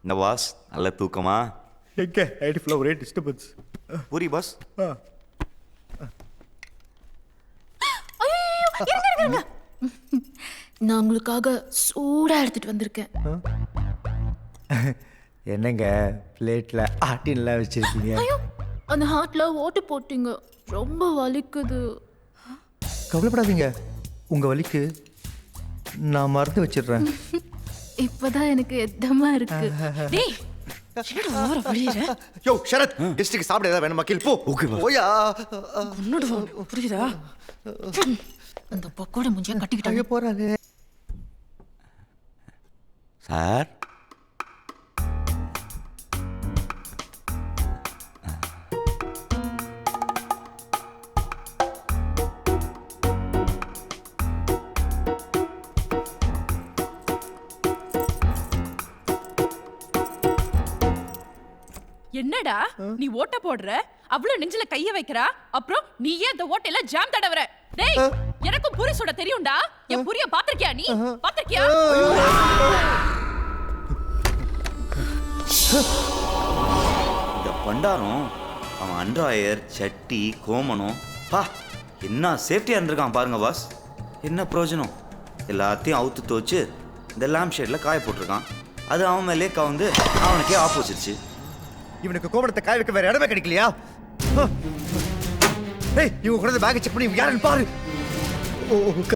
என்ன பாஸ் நல்ல தூக்கமா? எங்கே ஐடி ஃபுல்லாக ஒரே டிஸ்டர்பன்ஸ். பூரி பாஸ். நான் உங்களுக்காக சூடா எடுத்துட்டு வந்திருக்கேன். என்னங்க பிளேட்டில் ஆட்டின்லாம் வச்சுருக்கீங்க? ஐயோ, அந்த ஹார்ட்ல ஓட்டு போட்டீங்க, ரொம்ப வலிக்குது. கவலைப்படாதீங்க, உங்கள் வலிக்கு நான் மருந்து வச்சிடுறேன். இப்பதான் எனக்கு எத்தமா இருக்கு. டேய் என்னடா ஓர வழியற? யோ ஷரத், கெஸ்ட்டுக்கு சாப்பிட ஏதாவது வேணுமா? கீழ் போ. Okay boss. போயா. உன்னோட புரியுதா? அந்த பக்கோட முஞ்சிய கட்டிக்கிட்டாங்க. போறாரு சார் என்னடா நீ ஓட்ட போடுற, அவ்வளவு நெஞ்சில கைய வைக்கிறா, அப்புறம் நீயே அந்த ஓட்டையில ஜாம் தடவற. டேய் எனக்கும் பூரி சுட தெரியும்டா. என் பூரிய பாத்திருக்கியா நீ? பாத்திருக்கியா? இந்த பண்டாரம் அவன் அண்ட்ராயர் சட்டி கோமனம் பா என்ன சேஃப்டியாக இருந்திருக்கான் பாருங்க பாஸ். என்ன பிரயோஜனம்? எல்லாத்தையும் அவுத்து துவச்சு இந்த லேம்ப் ஷேடில் காய போட்டிருக்கான். அது அவன் மேலே கவுந்து அவனுக்கே ஆப்போசிட்ச்சு. இவனுக்கு கோபுரத்தை காய வைக்க வேற இடமே கிடைக்கலையா? ஏய், இவங்க கூட பேக்கை செக் பண்ணி யாருன்னு பாரு.